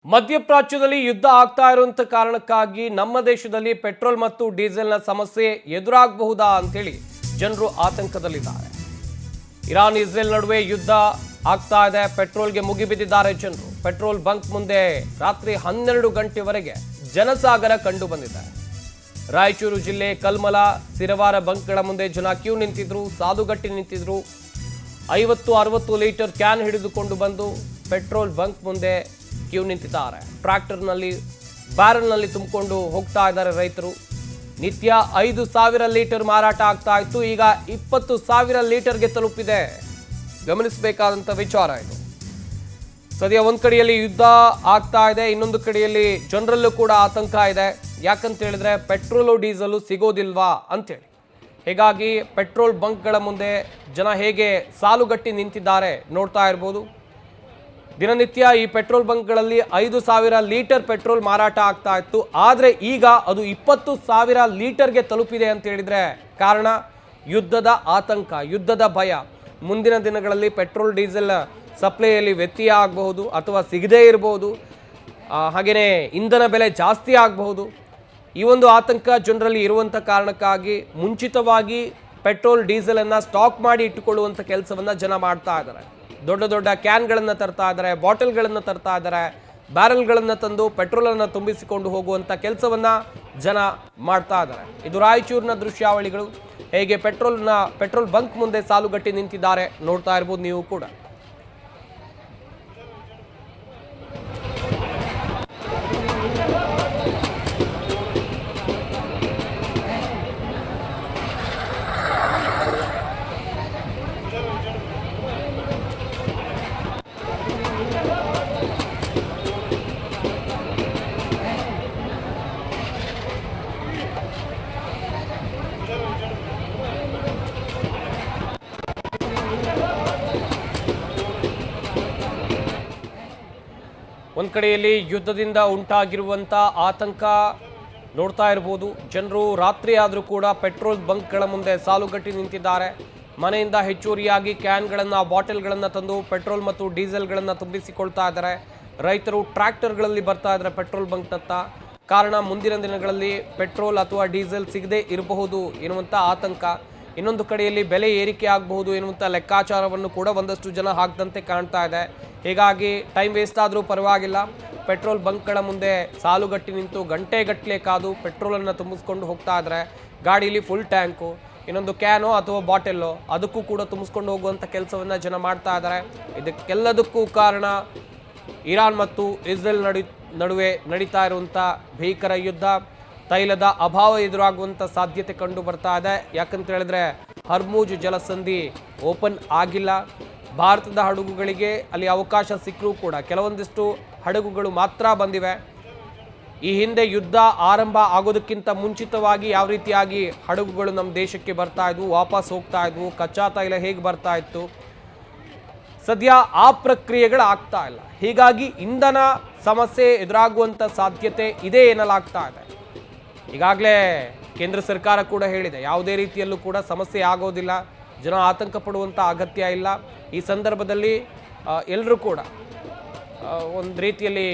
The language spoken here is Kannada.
ಮಧ್ಯಪ್ರಾಚ್ಯದಲ್ಲಿ ಯುದ್ಧ ಆಗ್ತಾ ಇರುವಂತ ಕಾರಣಕ್ಕಾಗಿ ನಮ್ಮ ದೇಶದಲ್ಲಿ ಪೆಟ್ರೋಲ್ ಮತ್ತು ಡೀಸೆಲ್ನ ಸಮಸ್ಯೆ ಎದುರಾಗಬಹುದಾ ಅಂತೇಳಿ ಜನರು ಆತಂಕದಲ್ಲಿದ್ದಾರೆ. ಇರಾನ್ ಇಸ್ರೇಲ್ ನಡುವೆ ಯುದ್ಧ ಆಗ್ತಾ ಇದೆ. ಪೆಟ್ರೋಲ್ಗೆ ಮುಗಿಬಿದ್ದಿದ್ದಾರೆ ಜನರು. ಪೆಟ್ರೋಲ್ ಬಂಕ್ ಮುಂದೆ ರಾತ್ರಿ 12 ಗಂಟೆವರೆಗೆ ಜನಸಾಗರ ಕಂಡು ಬಂದಿದೆ. ರಾಯಚೂರು ಜಿಲ್ಲೆ ಕಲ್ಮಲ ಸಿರವಾರ ಬಂಕ್ಗಳ ಮುಂದೆ ಜನ ಕ್ಯೂ ನಿಂತಿದ್ರು, ಸಾಲುಗಟ್ಟಿ ನಿಂತಿದ್ರು. 50-60 ಲೀಟರ್ ಕ್ಯಾನ್ ಹಿಡಿದುಕೊಂಡು ಬಂದು ಪೆಟ್ರೋಲ್ ಬಂಕ್ ಮುಂದೆ ಕ್ಯೂ ನಿಂತಿದ್ದಾರೆ. ಟ್ರ್ಯಾಕ್ಟರ್ನಲ್ಲಿ ಬ್ಯಾರಲ್ನಲ್ಲಿ ತುಂಬಿಕೊಂಡು ಹೋಗ್ತಾ ಇದ್ದಾರೆ ರೈತರು. ನಿತ್ಯ 5,000 ಲೀಟರ್ ಮಾರಾಟ ಆಗ್ತಾ ಇತ್ತು, ಈಗ 20,000 ಲೀಟರ್ಗೆ ತಲುಪಿದೆ. ಗಮನಿಸಬೇಕಾದಂಥ ವಿಚಾರ ಇದು. ಸದ್ಯ ಒಂದು ಕಡೆಯಲ್ಲಿ ಯುದ್ಧ ಆಗ್ತಾ ಇದೆ, ಇನ್ನೊಂದು ಕಡೆಯಲ್ಲಿ ಜನರಲ್ಲೂ ಕೂಡ ಆತಂಕ ಇದೆ. ಯಾಕಂತ ಹೇಳಿದ್ರೆ ಪೆಟ್ರೋಲು ಡೀಸೆಲು ಸಿಗೋದಿಲ್ವಾ ಅಂತೇಳಿ. ಹೀಗಾಗಿ ಪೆಟ್ರೋಲ್ ಬಂಕ್ಗಳ ಮುಂದೆ ಜನ ಹೇಗೆ ಸಾಲುಗಟ್ಟಿ ನಿಂತಿದ್ದಾರೆ ನೋಡ್ತಾ ಇರ್ಬೋದು. ದಿನನಿತ್ಯ ಈ ಪೆಟ್ರೋಲ್ ಬಂಕ್ಗಳಲ್ಲಿ 5,000 ಲೀಟರ್ ಪೆಟ್ರೋಲ್ ಮಾರಾಟ ಆಗ್ತಾ ಇತ್ತು, ಆದರೆ ಈಗ ಅದು 20,000 ಲೀಟರ್ಗೆ ತಲುಪಿದೆ ಅಂತ ಹೇಳಿದ್ರೆ ಕಾರಣ ಯುದ್ಧದ ಆತಂಕ, ಯುದ್ಧದ ಭಯ. ಮುಂದಿನ ದಿನಗಳಲ್ಲಿ ಪೆಟ್ರೋಲ್ ಡೀಸೆಲ್ ಸಪ್ಲೈಯಲ್ಲಿ ವ್ಯತ್ಯಯ ಆಗಬಹುದು ಅಥವಾ ಸಿಗದೇ ಇರಬಹುದು. ಹಾಗೆಯೇ ಇಂಧನ ಬೆಲೆ ಜಾಸ್ತಿ ಆಗಬಹುದು. ಈ ಒಂದು ಆತಂಕ ಜನರಲ್ಲಿ ಇರುವಂಥ ಕಾರಣಕ್ಕಾಗಿ ಮುಂಚಿತವಾಗಿ ಪೆಟ್ರೋಲ್ ಡೀಸೆಲನ್ನು ಸ್ಟಾಕ್ ಮಾಡಿ ಇಟ್ಟುಕೊಳ್ಳುವಂಥ ಕೆಲಸವನ್ನು ಜನ ಮಾಡ್ತಾ ಇದ್ದಾರೆ. ದೊಡ್ಡ ದೊಡ್ಡ ಕ್ಯಾನ್ಗಳನ್ನು ತರ್ತಾ ಇದ್ದಾರೆ, ಬಾಟಲ್ಗಳನ್ನು ತರ್ತಾ ಇದ್ದಾರೆ, ಬ್ಯಾರಲ್ಗಳನ್ನು ತಂದು ಪೆಟ್ರೋಲನ್ನು ತುಂಬಿಸಿಕೊಂಡು ಹೋಗುವಂಥ ಕೆಲಸವನ್ನು ಜನ ಮಾಡ್ತಾ ಇದ್ದಾರೆ. ಇದು ರಾಯಚೂರಿನ ದೃಶ್ಯಾವಳಿಗಳು. ಹೇಗೆ ಪೆಟ್ರೋಲ್ ಬಂಕ್ ಮುಂದೆ ಸಾಲುಗಟ್ಟಿ ನಿಂತಿದ್ದಾರೆ ನೋಡ್ತಾ ಇರ್ಬೋದು ನೀವು ಕೂಡ. ಒಂದು ಕಡೆಯಲ್ಲಿ ಯುದ್ಧದಿಂದ ಉಂಟಾಗಿರುವಂಥ ಆತಂಕ ನೋಡ್ತಾ ಇರ್ಬೋದು. ಜನರು ರಾತ್ರಿ ಆದರೂ ಕೂಡ ಪೆಟ್ರೋಲ್ ಬಂಕ್ಗಳ ಮುಂದೆ ಸಾಲುಗಟ್ಟಿ ನಿಂತಿದ್ದಾರೆ. ಮನೆಯಿಂದ ಹೆಚ್ಚುವರಿಯಾಗಿ ಕ್ಯಾನ್ಗಳನ್ನು, ಬಾಟಲ್ಗಳನ್ನು ತಂದು ಪೆಟ್ರೋಲ್ ಮತ್ತು ಡೀಸೆಲ್ಗಳನ್ನು ತುಂಬಿಸಿಕೊಳ್ತಾ ಇದ್ದಾರೆ. ರೈತರು ಟ್ರ್ಯಾಕ್ಟರ್ಗಳಲ್ಲಿ ಬರ್ತಾ ಇದ್ದಾರೆ ಪೆಟ್ರೋಲ್ ಬಂಕ್ನತ್ತ. ಕಾರಣ ಮುಂದಿನ ದಿನಗಳಲ್ಲಿ ಪೆಟ್ರೋಲ್ ಅಥವಾ ಡೀಸೆಲ್ ಸಿಗದೇ ಇರಬಹುದು ಎನ್ನುವಂಥ ಆತಂಕ. ಇನ್ನೊಂದು ಕಡೆಯಲ್ಲಿ ಬೆಲೆ ಏರಿಕೆ ಆಗಬಹುದು ಎನ್ನುವಂಥ ಲೆಕ್ಕಾಚಾರವನ್ನು ಕೂಡ ಒಂದಷ್ಟು ಜನ ಹಾಕದಂತೆ ಕಾಣ್ತಾ ಇದೆ. ಹೀಗಾಗಿ ಟೈಮ್ ವೇಸ್ಟ್ ಆದರೂ ಪರವಾಗಿಲ್ಲ, ಪೆಟ್ರೋಲ್ ಬಂಕ್ಗಳ ಮುಂದೆ ಸಾಲುಗಟ್ಟಿ ನಿಂತು ಗಂಟೆಗಟ್ಟಲೆ ಕಾದು ಪೆಟ್ರೋಲನ್ನು ತುಂಬಿಸ್ಕೊಂಡು ಹೋಗ್ತಾ ಇದ್ದಾರೆ. ಗಾಡೀಲಿ ಫುಲ್ ಟ್ಯಾಂಕು, ಇನ್ನೊಂದು ಕ್ಯಾನೋ ಅಥವಾ ಬಾಟೆಲ್ಲೋ ಅದಕ್ಕೂ ಕೂಡ ತುಂಬಿಸ್ಕೊಂಡು ಹೋಗುವಂಥ ಕೆಲಸವನ್ನು ಜನ ಮಾಡ್ತಾ ಇದ್ದಾರೆ. ಇದಕ್ಕೆಲ್ಲದಕ್ಕೂ ಕಾರಣ ಇರಾನ್ ಮತ್ತು ಇಸ್ರೇಲ್ ನಡುವೆ ನಡೀತಾ ಇರುವಂಥ ಭೀಕರ ಯುದ್ಧ. ತೈಲದ ಅಭಾವ ಎದುರಾಗುವಂಥ ಸಾಧ್ಯತೆ ಕಂಡು ಬರ್ತಾ ಇದೆ. ಯಾಕಂತ ಹೇಳಿದ್ರೆ ಹರ್ಮೂಜ್ ಜಲಸಂಧಿ ಓಪನ್ ಆಗಿಲ್ಲ. ಭಾರತದ ಹಡಗುಗಳಿಗೆ ಅಲ್ಲಿ ಅವಕಾಶ ಸಿಕ್ಕರೂ ಕೂಡ ಕೆಲವೊಂದಿಷ್ಟು ಹಡಗುಗಳು ಮಾತ್ರ ಬಂದಿವೆ. ಈ ಹಿಂದೆ ಯುದ್ಧ ಆರಂಭ ಆಗೋದಕ್ಕಿಂತ ಮುಂಚಿತವಾಗಿ ಯಾವ ರೀತಿಯಾಗಿ ಹಡಗುಗಳು ನಮ್ಮ ದೇಶಕ್ಕೆ ಬರ್ತಾ ಇದ್ವು, ವಾಪಸ್ ಹೋಗ್ತಾ ಇದ್ವು, ಕಚ್ಚಾ ತೈಲ ಹೇಗೆ ಬರ್ತಾ ಇತ್ತು, ಸದ್ಯ ಆ ಪ್ರಕ್ರಿಯೆಗಳು ಆಗ್ತಾ ಇಲ್ಲ. ಹೀಗಾಗಿ ಇಂಧನ ಸಮಸ್ಯೆ ಎದುರಾಗುವಂಥ ಸಾಧ್ಯತೆ ಇದೆ ಎನ್ನಲಾಗ್ತಾ ಇದೆ. ಈಗಾಗಲೇ ಕೇಂದ್ರ ಸರ್ಕಾರ ಕೂಡ ಹೇಳಿದೆ, ಯಾವುದೇ ರೀತಿಯಲ್ಲೂ ಕೂಡ ಸಮಸ್ಯೆ ಆಗೋದಿಲ್ಲ, ಜನ ಆತಂಕ ಪಡುವಂಥ ಅಗತ್ಯ ಇಲ್ಲ. ಈ ಸಂದರ್ಭದಲ್ಲಿ ಎಲ್ಲರೂ ಕೂಡ ಒಂದು ರೀತಿಯಲ್ಲಿ